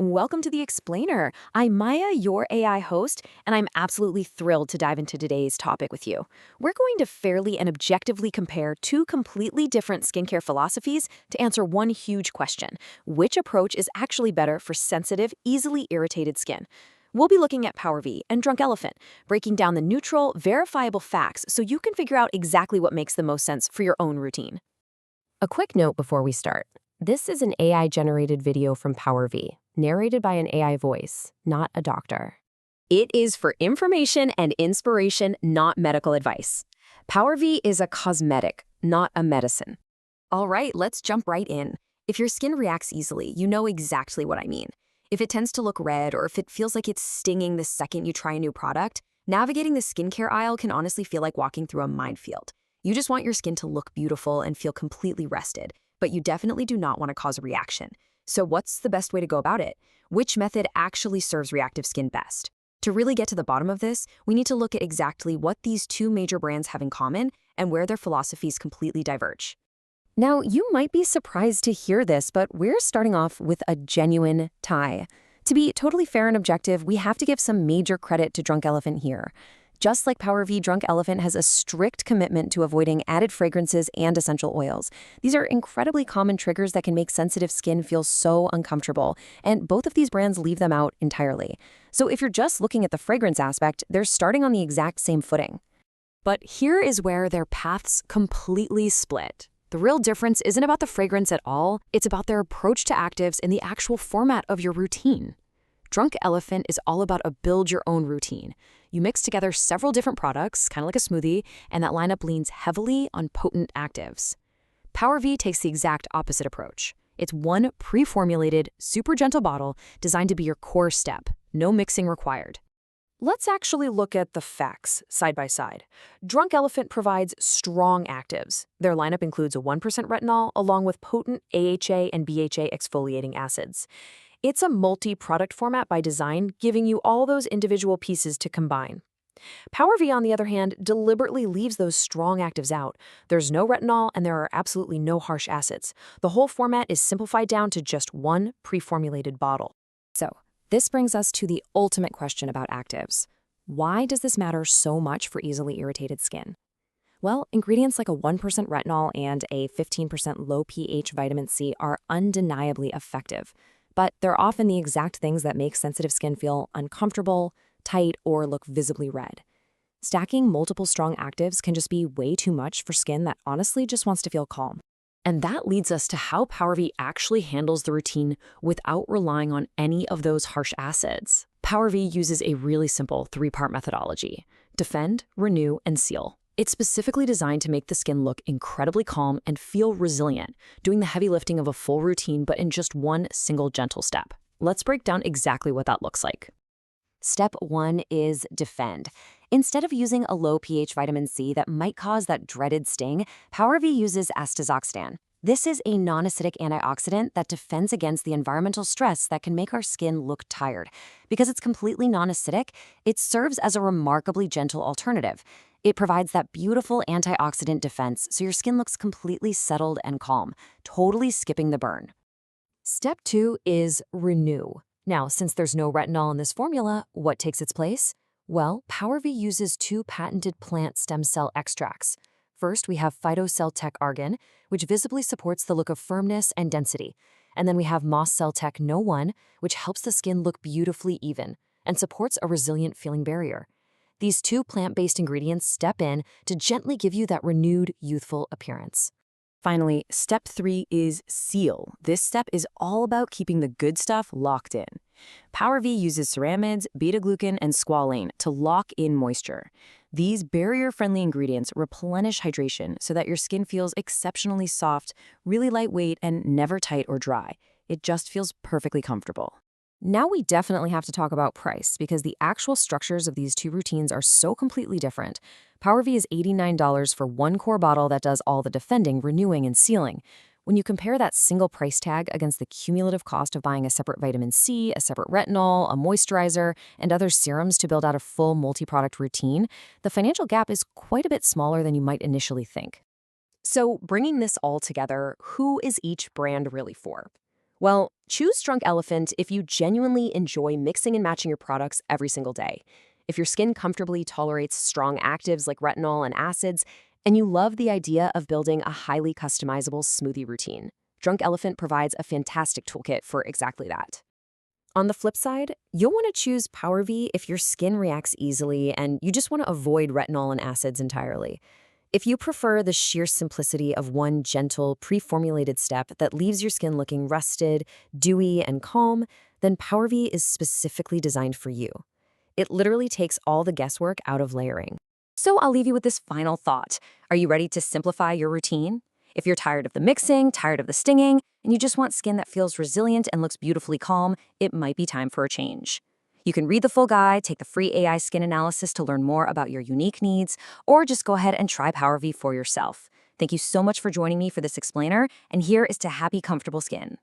Welcome to the Explainer. I'm Maya, your AI host, and I'm absolutely thrilled to dive into today's topic with you. We're going to fairly and objectively compare two completely different skincare philosophies to answer one huge question: which approach is actually better for sensitive, easily irritated skin? We'll be looking at PowerV and Drunk Elephant, breaking down the neutral, verifiable facts so you can figure out exactly what makes the most sense for your own routine. A quick note before we start. This is an AI-generated video from PowerV, narrated by an AI voice, not a doctor. It is for information and inspiration, not medical advice. PowerV is a cosmetic, not a medicine. All right, let's jump right in. If your skin reacts easily, you know exactly what I mean. If it tends to look red or if it feels like it's stinging the second you try a new product, navigating the skincare aisle can honestly feel like walking through a minefield. You just want your skin to look beautiful and feel completely rested, but you definitely do not want to cause a reaction. So what's the best way to go about it? Which method actually serves reactive skin best? To really get to the bottom of this, we need to look at exactly what these two major brands have in common and where their philosophies completely diverge. Now, you might be surprised to hear this, but we're starting off with a genuine tie. To be totally fair and objective, we have to give some major credit to Drunk Elephant here. Just like PowerV, Drunk Elephant has a strict commitment to avoiding added fragrances and essential oils. These are incredibly common triggers that can make sensitive skin feel so uncomfortable, and both of these brands leave them out entirely. So if you're just looking at the fragrance aspect, they're starting on the exact same footing. But here is where their paths completely split. The real difference isn't about the fragrance at all, it's about their approach to actives and the actual format of your routine. Drunk Elephant is all about a build-your-own routine. You mix together several different products, kind of like a smoothie, and that lineup leans heavily on potent actives. PowerV takes the exact opposite approach. It's one pre-formulated, super gentle bottle designed to be your core step, no mixing required. Let's actually look at the facts side by side. Drunk Elephant provides strong actives. Their lineup includes a 1% retinol along with potent AHA and BHA exfoliating acids. It's a multi-product format by design, giving you all those individual pieces to combine. PowerV, on the other hand, deliberately leaves those strong actives out. There's no retinol and there are absolutely no harsh acids. The whole format is simplified down to just one pre-formulated bottle. So, this brings us to the ultimate question about actives. Why does this matter so much for easily irritated skin? Well, ingredients like a 1% retinol and a 15% low pH vitamin C are undeniably effective. But they're often the exact things that make sensitive skin feel uncomfortable, tight, or look visibly red. Stacking multiple strong actives can just be way too much for skin that honestly just wants to feel calm. And that leads us to how PowerV actually handles the routine without relying on any of those harsh acids. PowerV uses a really simple three-part methodology: defend, renew, and seal. It's specifically designed to make the skin look incredibly calm and feel resilient, doing the heavy lifting of a full routine but in just one single gentle step. Let's break down exactly what that looks like. Step 1 is defend. Instead of using a low pH vitamin C that might cause that dreaded sting, PowerV uses astaxanthin. This is a non-acidic antioxidant that defends against the environmental stress that can make our skin look tired. Because it's completely non-acidic, it serves as a remarkably gentle alternative. It provides that beautiful antioxidant defense so your skin looks completely settled and calm, totally skipping the burn. Step 2 is renew. Now, since there's no retinol in this formula, what takes its place? Well, PowerV uses two patented plant stem cell extracts. First, we have Phytocell Tech Argan, which visibly supports the look of firmness and density. And then we have Moss Cell Tech No 1, which helps the skin look beautifully even and supports a resilient feeling barrier. These two plant-based ingredients step in to gently give you that renewed, youthful appearance. Finally, step 3 is seal. This step is all about keeping the good stuff locked in. PowerV uses ceramides, beta-glucan, and squalane to lock in moisture. These barrier-friendly ingredients replenish hydration so that your skin feels exceptionally soft, really lightweight, and never tight or dry. It just feels perfectly comfortable. Now we definitely have to talk about price because the actual structures of these two routines are so completely different. PowerV is $89 for one core bottle that does all the defending, renewing, and sealing. When you compare that single price tag against the cumulative cost of buying a separate vitamin C, a separate retinol, a moisturizer, and other serums to build out a full multi-product routine, the financial gap is quite a bit smaller than you might initially think. So, bringing this all together, who is each brand really for? Well, choose Drunk Elephant if you genuinely enjoy mixing and matching your products every single day. If your skin comfortably tolerates strong actives like retinol and acids, and you love the idea of building a highly customizable smoothie routine. Drunk Elephant provides a fantastic toolkit for exactly that. On the flip side, you'll want to choose PowerV if your skin reacts easily and you just want to avoid retinol and acids entirely. If you prefer the sheer simplicity of one gentle, pre-formulated step that leaves your skin looking rested, dewy, and calm, then PowerV is specifically designed for you. It literally takes all the guesswork out of layering. So I'll leave you with this final thought. Are you ready to simplify your routine? If you're tired of the mixing, tired of the stinging, and you just want skin that feels resilient and looks beautifully calm, it might be time for a change. You can read the full guide, take the free AI skin analysis to learn more about your unique needs, or just go ahead and try PowerV for yourself. Thank you so much for joining me for this explainer, and here is to happy, comfortable skin.